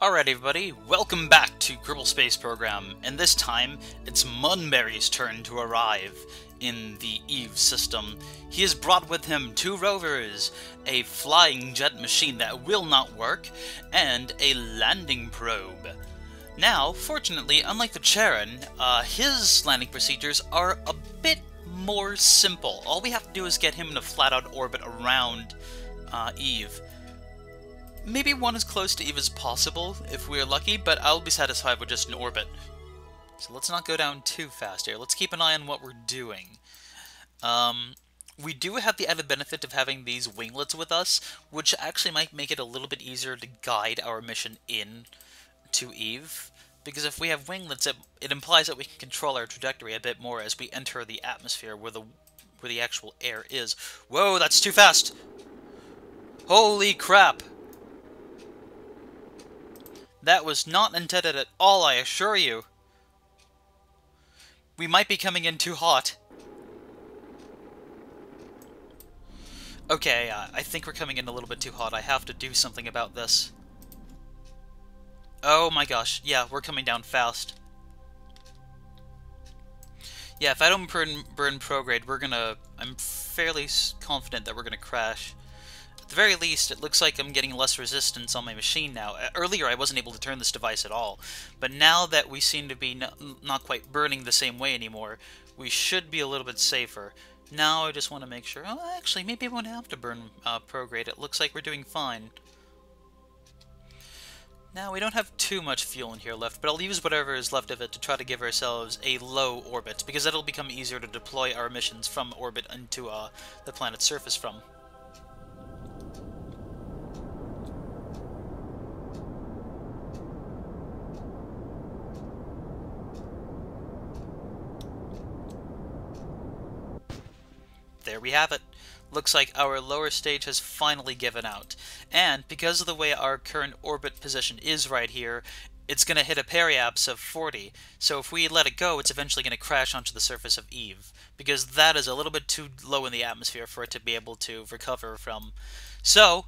Alright everybody, welcome back to Kerbal Space Program, and this time it's Munberry's turn to arrive in the Eve system. He has brought with him two rovers, a flying jet machine that will not work, and a landing probe. Now, fortunately, unlike the Charon, his landing procedures are a bit more simple. All we have to do is get him in a flat-out orbit around Eve. Maybe one as close to Eve as possible, if we're lucky, but I'll be satisfied with just an orbit. So let's not go down too fast here. Let's keep an eye on what we're doing. We do have the added benefit of having these winglets with us, which actually might make it a little bit easier to guide our mission in to Eve. Because if we have winglets, it implies that we can control our trajectory a bit more as we enter the atmosphere where the actual air is. Whoa, that's too fast! Holy crap! That was not intended at all, I assure you. We might be coming in too hot. Okay, I think we're coming in a little bit too hot. I have to do something about this. Oh my gosh, yeah, we're coming down fast. Yeah, if I don't burn prograde, I'm fairly confident that we're gonna crash. At the very least, it looks like I'm getting less resistance on my machine now. Earlier, I wasn't able to turn this device at all, but now that we seem to be not quite burning the same way anymore, we should be a little bit safer. Now I just want to make sure... Oh, actually, maybe I won't have to burn prograde. It looks like we're doing fine. Now, we don't have too much fuel in here left, but I'll use whatever is left of it to try to give ourselves a low orbit, because that'll become easier to deploy our missions from orbit into the planet's surface from. There we have it. Looks like our lower stage has finally given out. And because of the way our current orbit position is right here, it's going to hit a periapse of 40. So if we let it go, it's eventually going to crash onto the surface of Eve, because that is a little bit too low in the atmosphere for it to be able to recover from. So,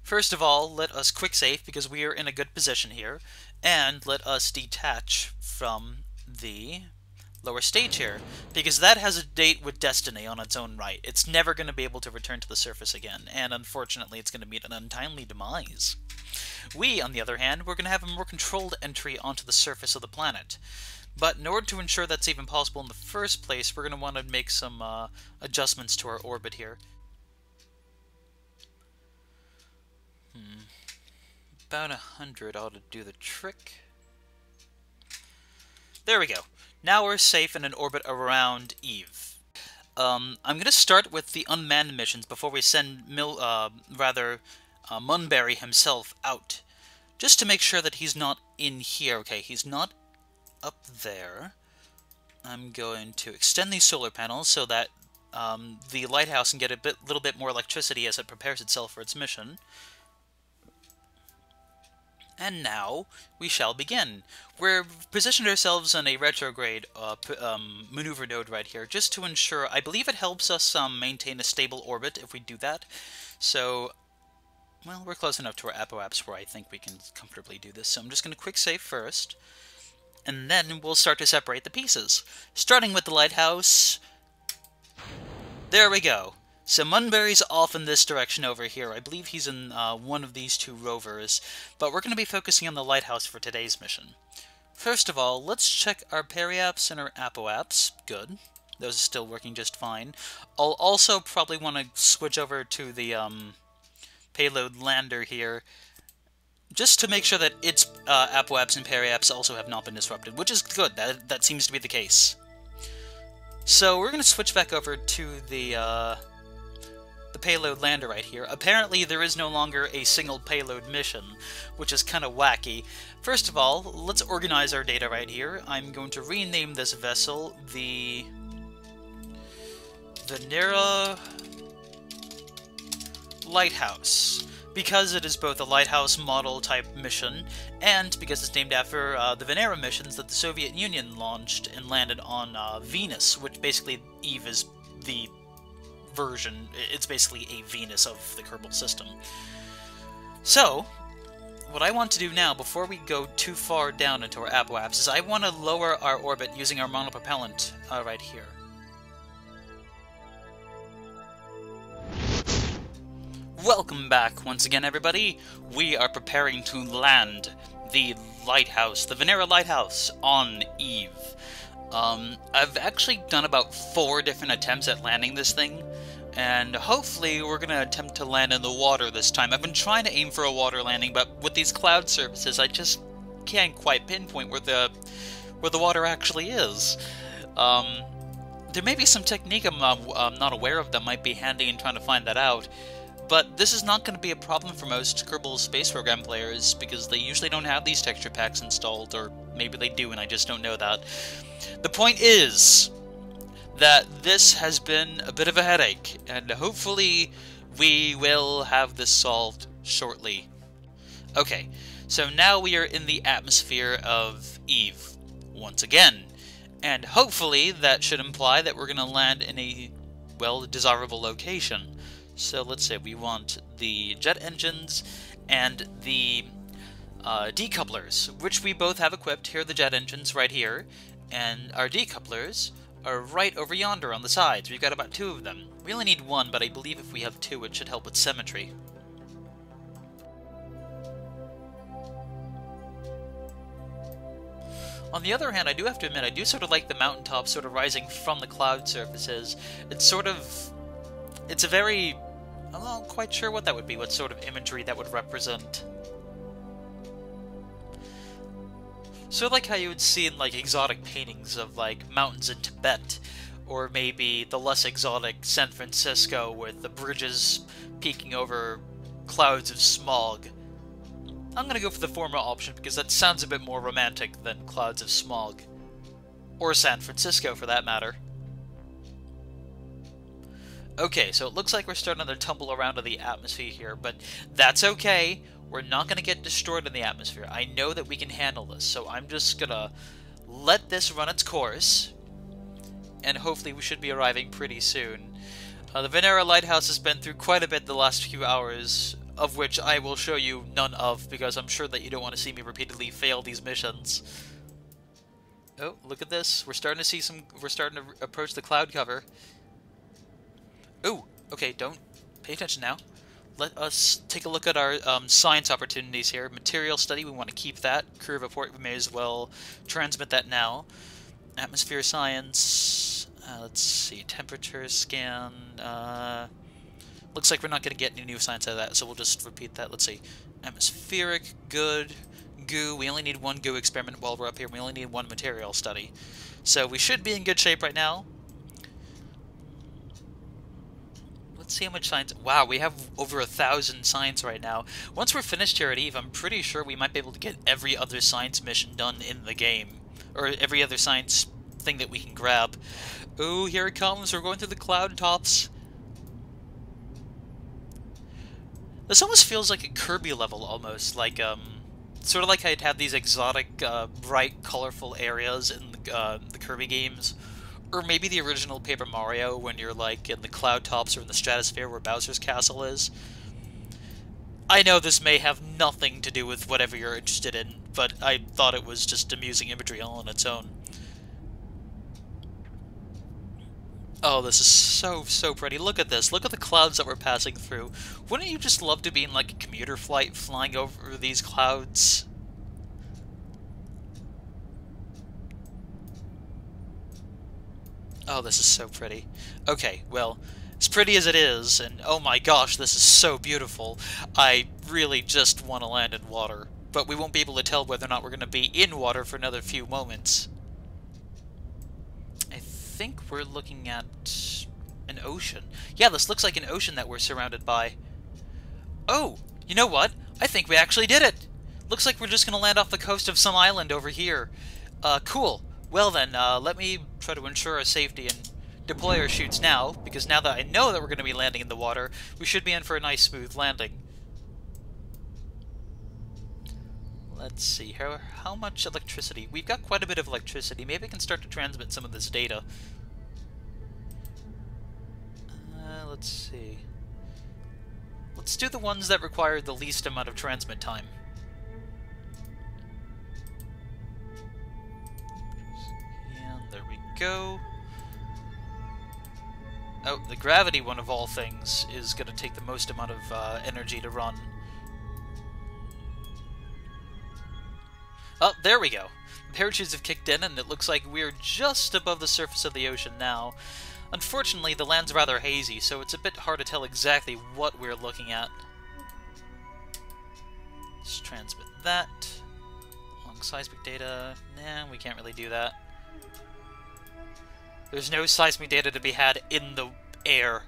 first of all, let us quick save, because we are in a good position here, and let us detach from the lower stage here, because that has a date with destiny on its own right. It's never going to be able to return to the surface again, and unfortunately it's going to meet an untimely demise. We, on the other hand, we're going to have a more controlled entry onto the surface of the planet. But in order to ensure that's even possible in the first place, we're going to want to make some adjustments to our orbit here. About 100 ought to do the trick. There we go. Now we're safe in an orbit around Eve. I'm going to start with the unmanned missions before we send Munberry himself out. Just to make sure that he's not in here. Okay, he's not up there. I'm going to extend these solar panels so that the Lighthouse can get a little bit more electricity as it prepares itself for its mission. And now, we shall begin. We've positioned ourselves on a retrograde maneuver node right here, just to ensure, I believe it helps us maintain a stable orbit if we do that. So, well, we're close enough to our apoapse where I think we can comfortably do this. So I'm just going to quick save first, and then we'll start to separate the pieces. Starting with the Lighthouse. There we go. So Munberry's off in this direction over here. I believe he's in one of these two rovers, but we're going to be focusing on the Lighthouse for today's mission. First of all, let's check our periapse and our apoapse. Good. Those are still working just fine. I'll also probably want to switch over to the payload lander here, just to make sure that its apoapse and periapse also have not been disrupted, which is good. That seems to be the case. So we're going to switch back over to the payload lander right here. Apparently there is no longer a single payload mission, which is kind of wacky. First of all, let's organize our data right here. I'm going to rename this vessel the Venera Lighthouse, because it is both a Lighthouse model type mission, and because it's named after the Venera missions that the Soviet Union launched and landed on Venus, which basically Eve is the version. It's basically a Venus of the Kerbal system. So, what I want to do now, before we go too far down into our apoapse, is I want to lower our orbit using our monopropellant right here. Welcome back once again, everybody. We are preparing to land the Lighthouse, the Venera Lighthouse, on Eve. I've actually done about 4 different attempts at landing this thing, and hopefully we're going to attempt to land in the water this time. I've been trying to aim for a water landing, but with these cloud surfaces, I just can't quite pinpoint where the water actually is. There may be some technique I'm not aware of that might be handy in trying to find that out. But this is not going to be a problem for most Kerbal Space Program players, because they usually don't have these texture packs installed, or maybe they do and I just don't know that. The point is that this has been a bit of a headache, and hopefully we will have this solved shortly. Okay, so now we are in the atmosphere of Eve, once again, and hopefully that should imply that we're going to land in a, well, desirable location. So let's say we want the jet engines and the decouplers, which we both have equipped. Here are the jet engines right here, and our decouplers are right over yonder on the sides. We've got about 2 of them. We only need 1, but I believe if we have 2 it should help with symmetry. On the other hand, I do have to admit, I do sort of like the mountaintop sort of rising from the cloud surfaces. It's a very... I'm not quite sure what that would be, what sort of imagery that would represent. Sort of like how you would see in, like, exotic paintings of, like, mountains in Tibet, or maybe the less exotic San Francisco with the bridges peeking over clouds of smog. I'm gonna go for the former option because that sounds a bit more romantic than clouds of smog. Or San Francisco, for that matter. Okay, so it looks like we're starting to tumble around in the atmosphere here, but that's okay. We're not going to get destroyed in the atmosphere. I know that we can handle this, so I'm just going to let this run its course, and hopefully we should be arriving pretty soon. The Venera Lighthouse has been through quite a bit the last few hours, of which I will show you none of, because I'm sure that you don't want to see me repeatedly fail these missions. Oh, look at this. We're starting to approach the cloud cover. Ooh, okay, don't pay attention now. Let us take a look at our science opportunities here. Material study, we want to keep that. Crew report, we may as well transmit that now. Atmosphere science, let's see, temperature scan. Looks like we're not going to get any new science out of that, so we'll just repeat that. Let's see, atmospheric, good. Goo, we only need 1 goo experiment while we're up here. We only need 1 material study. So we should be in good shape right now. Let's see how much science... Wow, we have over 1,000 science right now. Once we're finished here at Eve, I'm pretty sure we might be able to get every other science mission done in the game. Or every other science thing that we can grab. Ooh, here it comes. We're going through the cloud tops. This almost feels like a Kirby level, almost. Like, sort of like I'd have these exotic, bright, colorful areas in the Kirby games. Or maybe the original Paper Mario, when you're, like, in the cloud tops or in the stratosphere where Bowser's castle is. I know this may have nothing to do with whatever you're interested in, but I thought it was just amusing imagery all on its own. Oh, this is so pretty. Look at this. Look at the clouds that we're passing through. Wouldn't you just love to be in, like, a commuter flight flying over these clouds? Oh, this is so pretty. Okay, well, as pretty as it is, and oh my gosh, this is so beautiful, I really just want to land in water. But we won't be able to tell whether or not we're going to be in water for another few moments. I think we're looking at an ocean. Yeah, this looks like an ocean that we're surrounded by. Oh, you know what? I think we actually did it! Looks like we're just going to land off the coast of some island over here. Cool. Well then, let me try to ensure our safety and deploy our chutes now, because now that I know that we're going to be landing in the water, we should be in for a nice smooth landing. Let's see, how much electricity? We've got quite a bit of electricity. Maybe I can start to transmit some of this data. Let's see. Let's do the ones that require the least amount of transmit time. go. Oh, the gravity one of all things is going to take the most amount of energy to run. Oh, there we go. The parachutes have kicked in, and it looks like we're just above the surface of the ocean now. Unfortunately, the land's rather hazy, so it's a bit hard to tell exactly what we're looking at. Let's transmit that. Long seismic data. Nah, we can't really do that. There's no seismic data to be had in the air.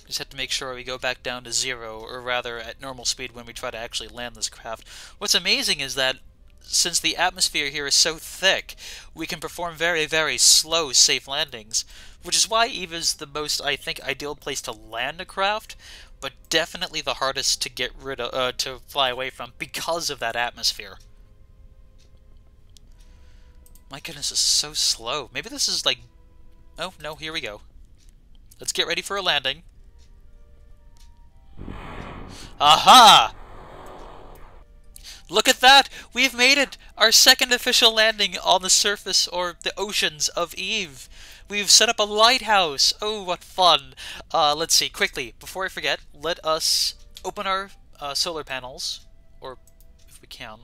Just have to make sure we go back down to 0, or rather at normal speed when we try to actually land this craft. What's amazing is that since the atmosphere here is so thick, we can perform very, very slow, safe landings, which is why Eve is the most, I think, ideal place to land a craft, but definitely the hardest to get rid of, to fly away from because of that atmosphere. My goodness, it's so slow. Maybe this is like... Oh, no, here we go. Let's get ready for a landing. Aha! Look at that! We've made it! Our second official landing on the surface, or the oceans, of Eve. We've set up a lighthouse! Oh, what fun! Let's see, quickly, before I forget, let us open our solar panels, or if we can.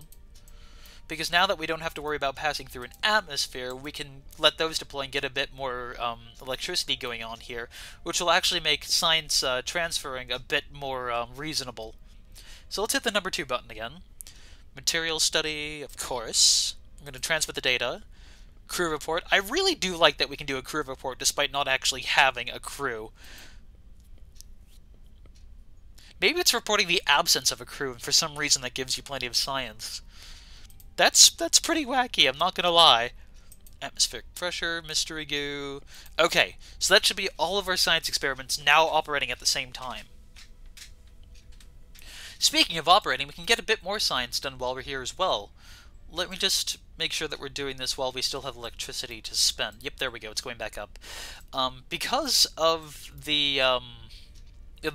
Because now that we don't have to worry about passing through an atmosphere, we can let those deploy and get a bit more electricity going on here, which will actually make science transferring a bit more reasonable. So let's hit the number 2 button again. Material study, of course. I'm going to transmit the data. Crew report. I really do like that we can do a crew report despite not actually having a crew. Maybe it's reporting the absence of a crew, and for some reason that gives you plenty of science. That's pretty wacky, I'm not gonna lie. Atmospheric pressure, mystery goo... Okay, so that should be all of our science experiments now operating at the same time. Speaking of operating, we can get a bit more science done while we're here as well. Let me just make sure that we're doing this while we still have electricity to spend. Yep, there we go, it's going back up. Because of the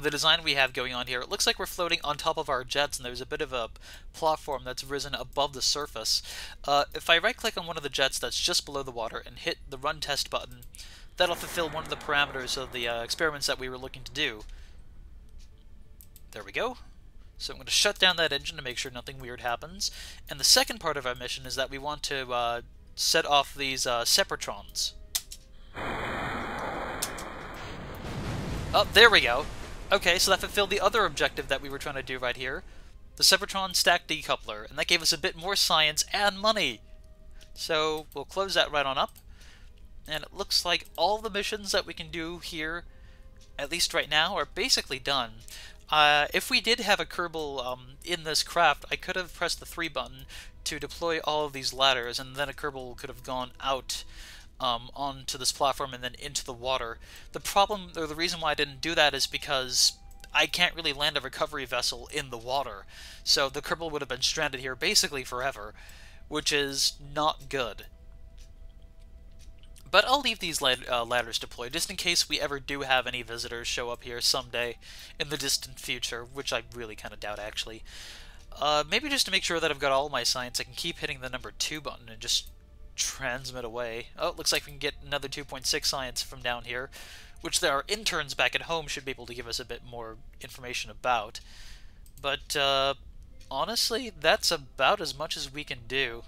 design we have going on here, it looks like we're floating on top of our jets, and there's a bit of a platform that's risen above the surface. If I right-click on one of the jets that's just below the water and hit the Run Test button, that'll fulfill one of the parameters of the experiments that we were looking to do. There we go. So I'm going to shut down that engine to make sure nothing weird happens. And the second part of our mission is that we want to set off these separatrons. Oh, there we go. Okay, so that fulfilled the other objective that we were trying to do right here. The Sepratron Stack Decoupler, and that gave us a bit more science and money. So we'll close that right on up. And it looks like all the missions that we can do here, at least right now, are basically done. If we did have a Kerbal in this craft, I could have pressed the 3 button to deploy all of these ladders, and then a Kerbal could have gone out onto this platform and then into the water. The problem, or the reason why I didn't do that, is because I can't really land a recovery vessel in the water. So the Kerbal would have been stranded here basically forever, which is not good. But I'll leave these ladders deployed, just in case we ever do have any visitors show up here someday in the distant future, which I really kind of doubt, actually. Maybe just to make sure that I've got all my science, I can keep hitting the number 2 button and just transmit away. Oh, it looks like we can get another 2.6 science from down here, which our interns back at home should be able to give us a bit more information about. But, honestly, that's about as much as we can do.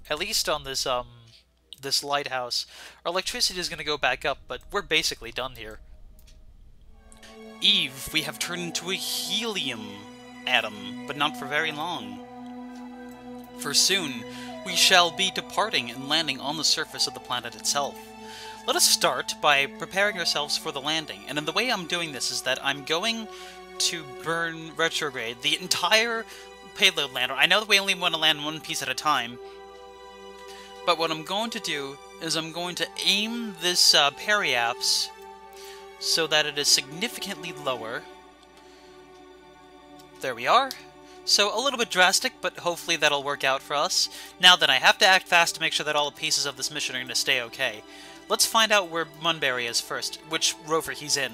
At least on this, this lighthouse. Our electricity is going to go back up, but we're basically done here. Eve, we have turned into a helium atom, but not for very long. For soon, we shall be departing and landing on the surface of the planet itself. Let us start by preparing ourselves for the landing, and the way I'm doing this is that I'm going to burn retrograde the entire payload lander. I know that we only want to land one piece at a time, but what I'm going to do is I'm going to aim this periapse so that it is significantly lower. There we are. So a little bit drastic, but hopefully that'll work out for us. Now then, I have to act fast to make sure that all the pieces of this mission are going to stay okay. Let's find out where Munberry is first, which rover he's in.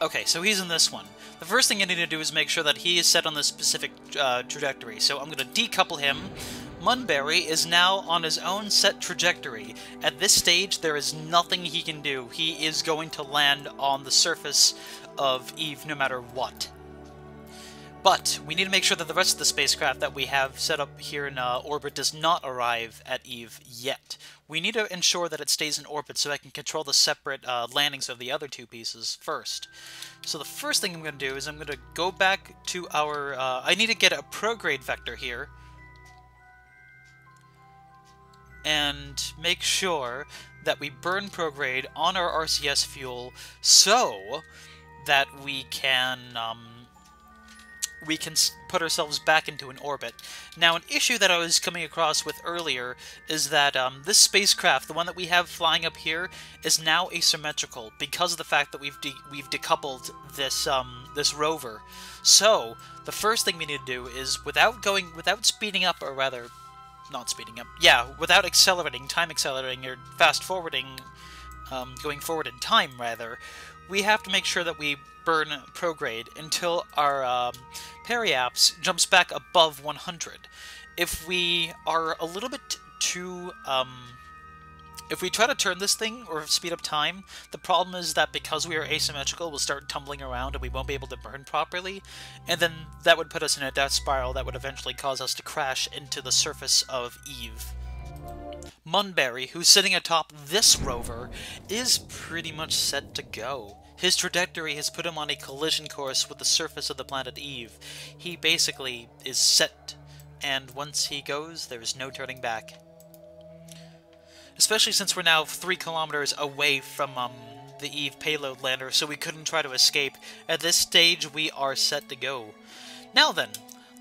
Okay, so he's in this one. The first thing I need to do is make sure that he is set on this specific trajectory. So I'm going to decouple him Munberry is now on his own set trajectory. At this stage, there is nothing he can do. He is going to land on the surface of Eve no matter what. But we need to make sure that the rest of the spacecraft that we have set up here in orbit does not arrive at Eve yet. We need to ensure that it stays in orbit so I can control the separate landings of the other two pieces first. So the first thing I'm going to do is I'm going to go back to our... I need to get a prograde vector here. And make sure that we burn prograde on our RCS fuel so that we can put ourselves back into an orbit. Now, an issue that I was coming across with earlier is that this spacecraft, the one that we have flying up here, is now asymmetrical because of the fact that we've decoupled this rover. So the first thing we need to do is without speeding up, or rather, not speeding up. Yeah, without accelerating, time accelerating, or fast forwarding, going forward in time rather, we have to make sure that we burn prograde until our periaps jumps back above 100. If we are a little bit too, if we try to turn this thing or speed up time, the problem is that because we are asymmetrical, we'll start tumbling around and we won't be able to burn properly, and then that would put us in a death spiral that would eventually cause us to crash into the surface of Eve. Munberry, who's sitting atop this rover, is pretty much set to go. His trajectory has put him on a collision course with the surface of the planet Eve. He basically is set, and once he goes, there is no turning back. Especially since we're now 3 kilometers away from the Eve payload lander, so we couldn't try to escape. At this stage, we are set to go. Now then,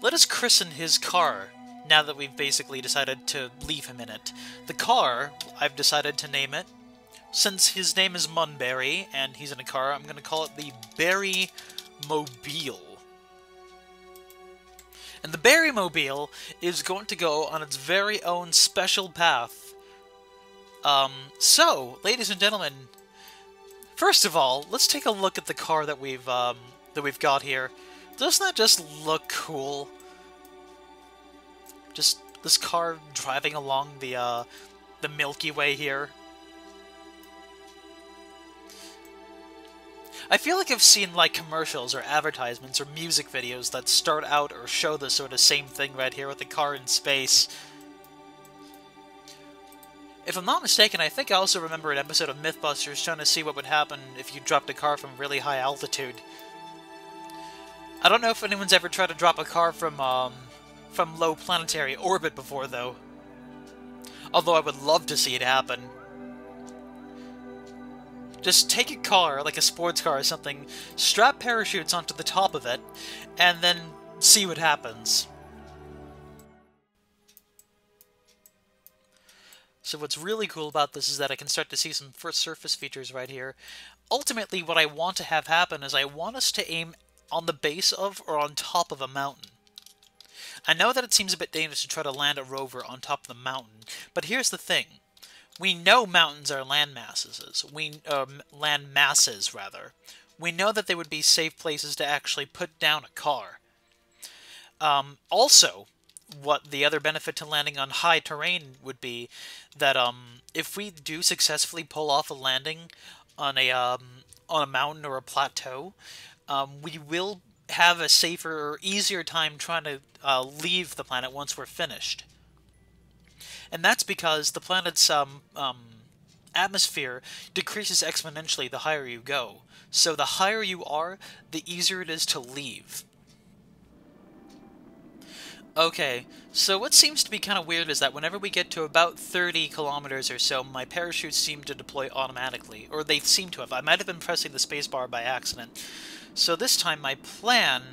let us christen his car, now that we've basically decided to leave him in it. The car, I've decided to name it. Since his name is Munberry, and he's in a car, I'm going to call it the Berry Mobile. And the Berry Mobile is going to go on its very own special path. So, ladies and gentlemen, first of all, let's take a look at the car that we've got here. Doesn't that just look cool? Just this car driving along the Milky Way here. I feel like I've seen like commercials or advertisements or music videos that start out or show the sort of same thing right here with the car in space. If I'm not mistaken, I think I also remember an episode of Mythbusters trying to see what would happen if you dropped a car from really high altitude. I don't know if anyone's ever tried to drop a car from low planetary orbit before, though. Although I would love to see it happen. Just take a car, like a sports car or something, strap parachutes onto the top of it, and then see what happens. So what's really cool about this is that I can start to see some first surface features right here. Ultimately, what I want to have happen is I want us to aim on the base of or on top of a mountain. I know that it seems a bit dangerous to try to land a rover on top of the mountain, but here's the thing. We know mountains are land masses. Land masses, rather. We know that they would be safe places to actually put down a car. Also, what the other benefit to landing on high terrain would be that if we do successfully pull off a landing on a mountain or a plateau, we will have a safer or easier time trying to leave the planet once we're finished. And that's because the planet's atmosphere decreases exponentially the higher you go. So the higher you are, the easier it is to leave. Okay, so what seems to be kind of weird is that whenever we get to about 30 kilometers or so, my parachutes seem to deploy automatically. Or they seem to have. I might have been pressing the spacebar by accident. So this time my plan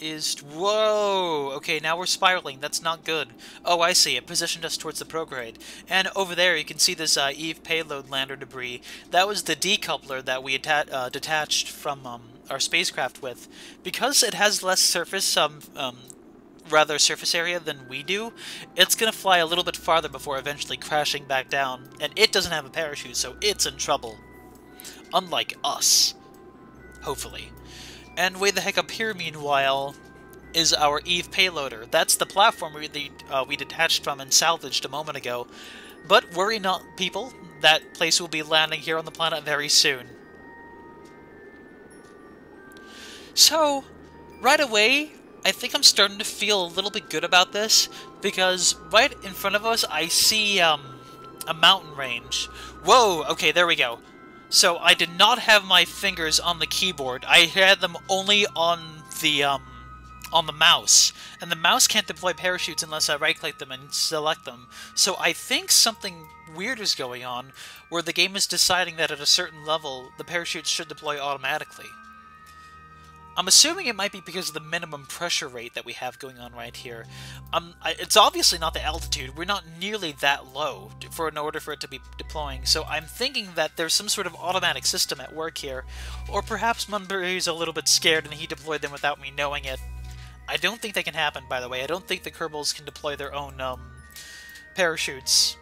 is... Whoa! Okay, now we're spiraling. That's not good. Oh, I see. It positioned us towards the prograde. And over there, you can see this Eve payload lander debris. That was the decoupler that we detached from our spacecraft with. Because it has less surface, surface area than we do, it's going to fly a little bit farther before eventually crashing back down. And it doesn't have a parachute, so it's in trouble. Unlike us. Hopefully. And way the heck up here, meanwhile, is our Eve payloader. That's the platform we detached from and salvaged a moment ago. But worry not, people. That place will be landing here on the planet very soon. So, right away, I think I'm starting to feel a little bit good about this, because right in front of us I see a mountain range. Whoa, okay, there we go. So I did not have my fingers on the keyboard. I had them only on the mouse. And the mouse can't deploy parachutes unless I right-click them and select them. So I think something weird is going on, where the game is deciding that at a certain level, the parachutes should deploy automatically. I'm assuming it might be because of the minimum pressure rate that we have going on right here. It's obviously not the altitude. We're not nearly that low in order for it to be deploying. So I'm thinking that there's some sort of automatic system at work here. Or perhaps Munberry's a little bit scared and he deployed them without me knowing it. I don't think that can happen, by the way. I don't think the Kerbals can deploy their own parachutes.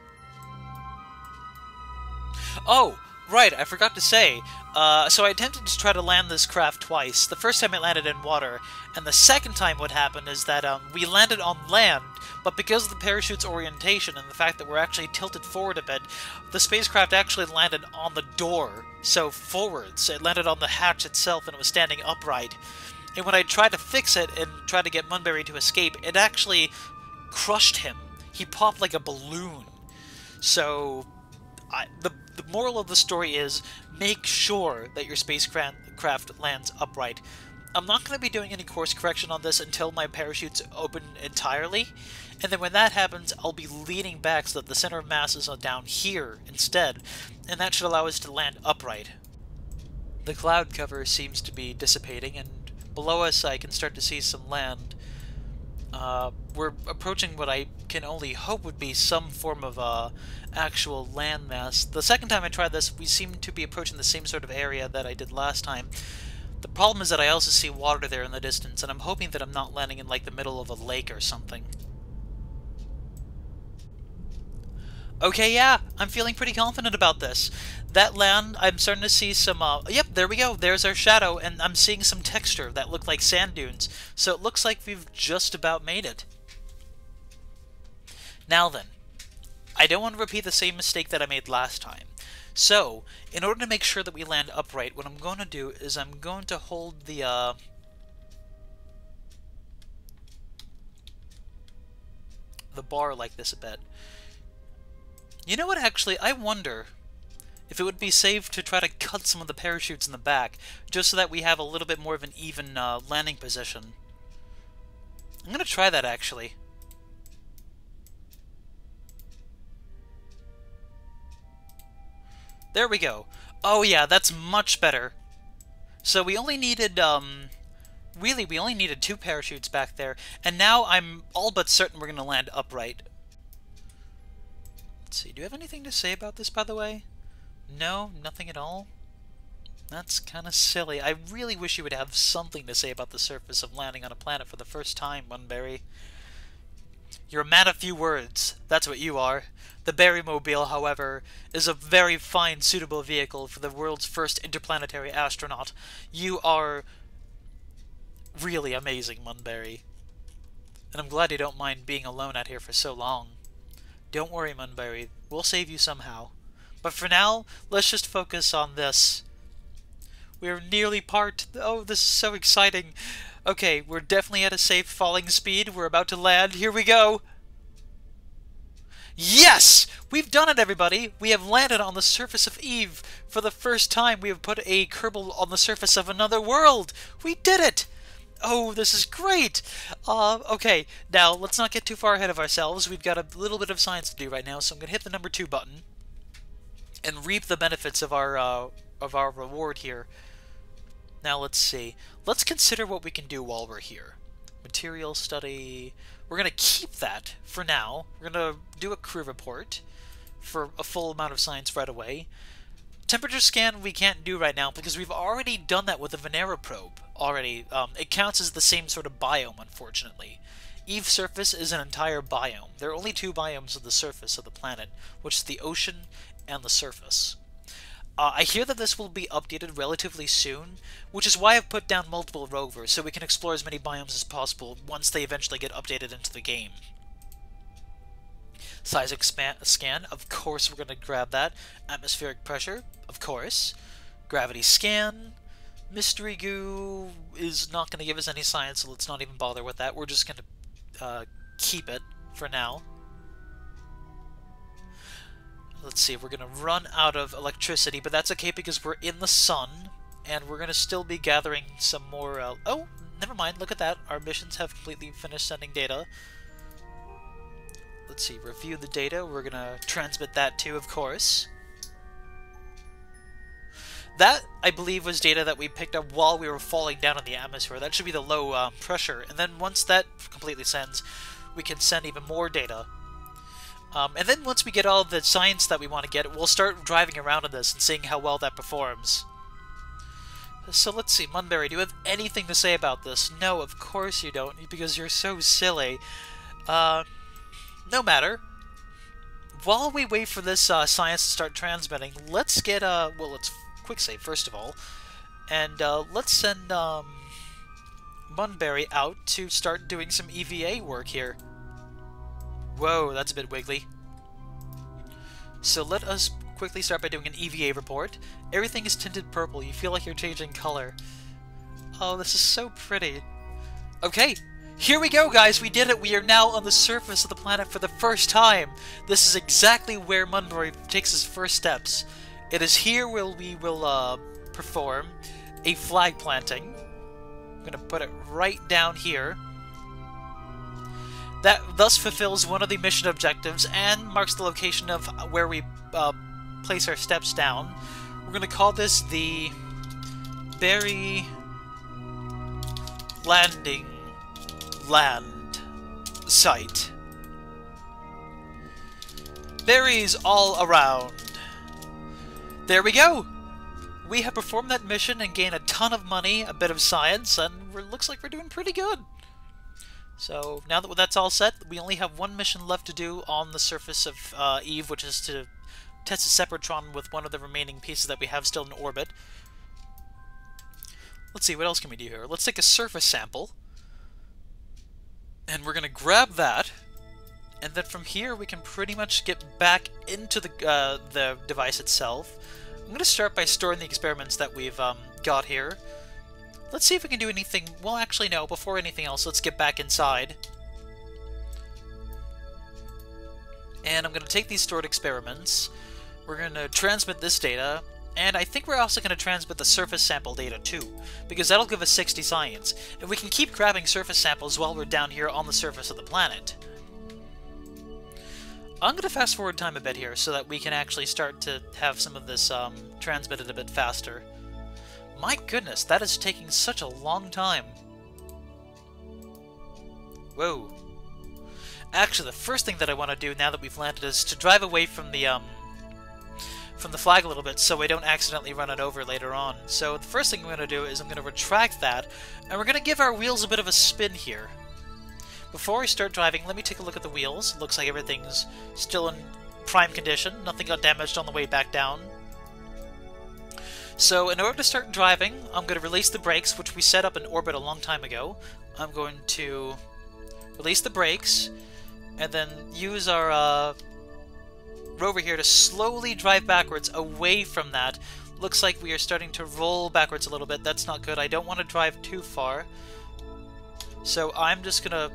Oh! Right, I forgot to say. So I attempted to try to land this craft twice. The first time it landed in water, and the second time what happened is that we landed on land, but because of the parachute's orientation and the fact that we're actually tilted forward a bit, the spacecraft actually landed on the door, so forwards. It landed on the hatch itself and it was standing upright. And when I tried to fix it and tried to get Munberry to escape, it actually crushed him. He popped like a balloon. So the moral of the story is, make sure that your spacecraft lands upright. I'm not going to be doing any course correction on this until my parachute's open entirely, and then when that happens, I'll be leaning back so that the center of mass is down here instead, and that should allow us to land upright. The cloud cover seems to be dissipating, and below us I can start to see some land. We're approaching what I can only hope would be some form of actual landmass. The second time I tried this, we seem to be approaching the same sort of area that I did last time. The problem is that I also see water there in the distance, and I'm hoping that I'm not landing in like the middle of a lake or something. Okay, yeah, I'm feeling pretty confident about this. That land, I'm starting to see some, yep, there we go, there's our shadow, and I'm seeing some texture that look like sand dunes, so it looks like we've just about made it. Now then, I don't want to repeat the same mistake that I made last time. So, in order to make sure that we land upright, what I'm going to do is I'm going to hold the bar like this a bit. You know what, actually, I wonder if it would be safe to try to cut some of the parachutes in the back, just so that we have a little bit more of an even landing position. I'm going to try that, actually. There we go. Oh yeah, that's much better. So we only needed, really, we only needed 2 parachutes back there, and now I'm all but certain we're going to land upright. Let's see, do you have anything to say about this, by the way? No? Nothing at all? That's kind of silly. I really wish you would have something to say about the surface of landing on a planet for the first time, Munberry. You're a man of few words. That's what you are. The Berrymobile, however, is a very fine, suitable vehicle for the world's first interplanetary astronaut. You are really amazing, Munberry. And I'm glad you don't mind being alone out here for so long. Don't worry, Munberry. We'll save you somehow. But for now, let's just focus on this. We're nearly parked. Oh, this is so exciting. Okay, we're definitely at a safe falling speed. We're about to land. Here we go. Yes! We've done it, everybody! We have landed on the surface of Eve. For the first time, we have put a Kerbal on the surface of another world. We did it! Oh, this is great! Okay, now, let's not get too far ahead of ourselves. We've got a little bit of science to do right now, so I'm going to hit the number 2 button and reap the benefits of our reward here. Now, let's see. Let's consider what we can do while we're here. Material study. We're going to keep that for now. We're going to do a crew report for a full amount of science right away. Temperature scan we can't do right now because we've already done that with the Venera probe already. It counts as the same sort of biome, unfortunately. Eve's surface is an entire biome. There are only 2 biomes of the surface of the planet, which is the ocean and the surface. I hear that this will be updated relatively soon, which is why I've put down multiple rovers, so we can explore as many biomes as possible once they eventually get updated into the game. Seismic scan, of course we're going to grab that. Atmospheric pressure, of course. Gravity scan. Mystery goo is not going to give us any science, so let's not even bother with that. We're just going to keep it for now. Let's see, we're going to run out of electricity, but that's okay because we're in the sun, and we're going to still be gathering some more... oh, never mind, look at that. Our missions have completely finished sending data. Let's see, review the data. We're going to transmit that too, of course. That, I believe, was data that we picked up while we were falling down in the atmosphere. That should be the low pressure. And then once that completely sends, we can send even more data. And then once we get all the science that we want to get, we'll start driving around in this and seeing how well that performs. So let's see, Munberry, do you have anything to say about this? No, of course you don't, because you're so silly. No matter. While we wait for this science to start transmitting, let's get, well, let's quick save first of all, and let's send Munberry out to start doing some EVA work here. Whoa, that's a bit wiggly. So let us quickly start by doing an EVA report. Everything is tinted purple. You feel like you're changing color. Oh, this is so pretty. Okay, here we go, guys. We did it. We are now on the surface of the planet for the first time. This is exactly where Munberry takes his first steps. It is here where we will perform a flag planting. I'm going to put it right down here. That thus fulfills one of the mission objectives and marks the location of where we place our steps down. We're going to call this the Berry Landing Land Site. Berries all around. There we go! We have performed that mission and gained a ton of money, a bit of science, and it looks like we're doing pretty good. So, now that that's all set, we only have one mission left to do on the surface of Eve, which is to test a Separatron with one of the remaining pieces that we have still in orbit. Let's see, what else can we do here? Let's take a surface sample. And we're going to grab that. And then from here, we can pretty much get back into the device itself. I'm going to start by storing the experiments that we've got here. Let's see if we can do anything... Well, actually, no. Before anything else, let's get back inside. And I'm going to take these stored experiments. We're going to transmit this data. And I think we're also going to transmit the surface sample data, too. Because that'll give us 60 science. And we can keep grabbing surface samples while we're down here on the surface of the planet. I'm going to fast forward time a bit here so that we can actually start to have some of this transmitted a bit faster. My goodness, that is taking such a long time. Whoa. Actually, the first thing that I want to do now that we've landed is to drive away from the flag a little bit so I don't accidentally run it over later on. So the first thing I'm going to do is I'm going to retract that, and we're going to give our wheels a bit of a spin here. Before we start driving, let me take a look at the wheels. Looks like everything's still in prime condition. Nothing got damaged on the way back down. So in order to start driving, I'm going to release the brakes, which we set up in orbit a long time ago. I'm going to release the brakes, and then use our rover here to slowly drive backwards away from that. Looks like we are starting to roll backwards a little bit. That's not good. I don't want to drive too far. So I'm just going to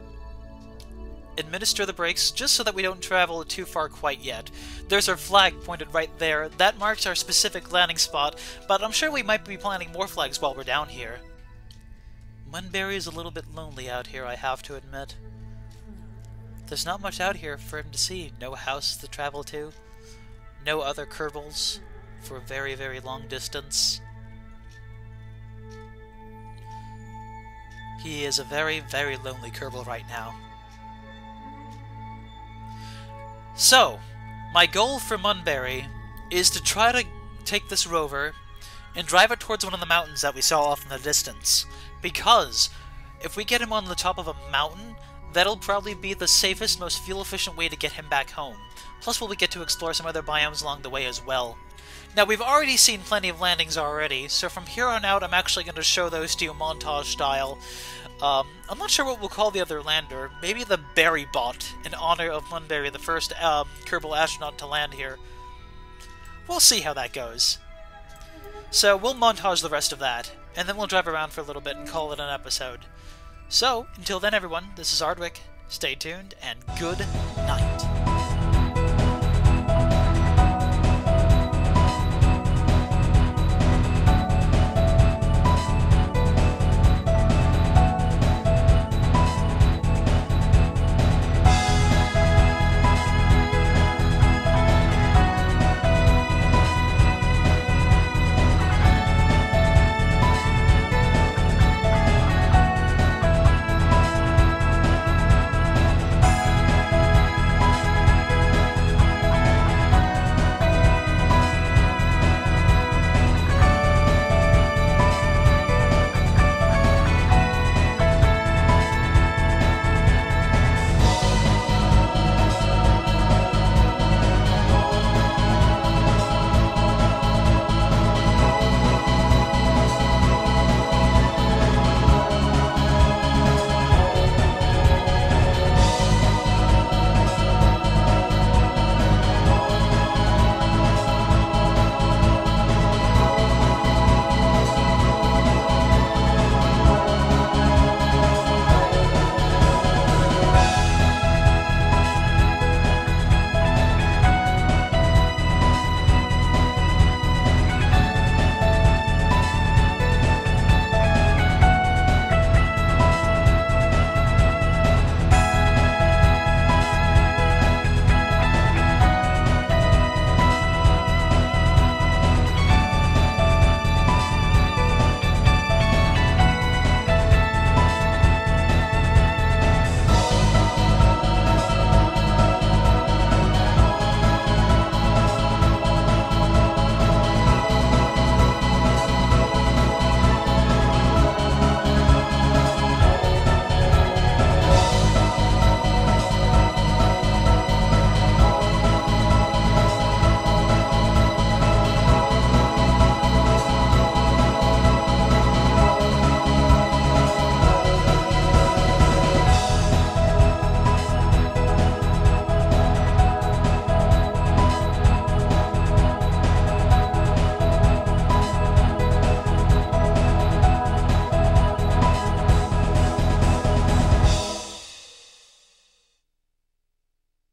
administer the brakes just so that we don't travel too far quite yet. There's our flag pointed right there. That marks our specific landing spot, but I'm sure we might be planting more flags while we're down here. Munberry is a little bit lonely out here, I have to admit. There's not much out here for him to see. No house to travel to. No other Kerbals for a very, very long distance. He is a very, very lonely Kerbal right now. So, my goal for Munberry is to try to take this rover and drive it towards one of the mountains that we saw off in the distance. Because if we get him on the top of a mountain, That'll probably be the safest, most fuel-efficient way to get him back home. Plus, we'll get to explore some other biomes along the way as well. Now, we've already seen plenty of landings already, so from here on out I'm actually going to show those to you montage style. I'm not sure what we'll call the other lander. Maybe the Berry Bot, in honor of Munberry, the first Kerbal astronaut to land here. We'll see how that goes. So, we'll montage the rest of that, and then we'll drive around for a little bit and call it an episode. So, until then everyone, this is Ardwick, stay tuned, and good night.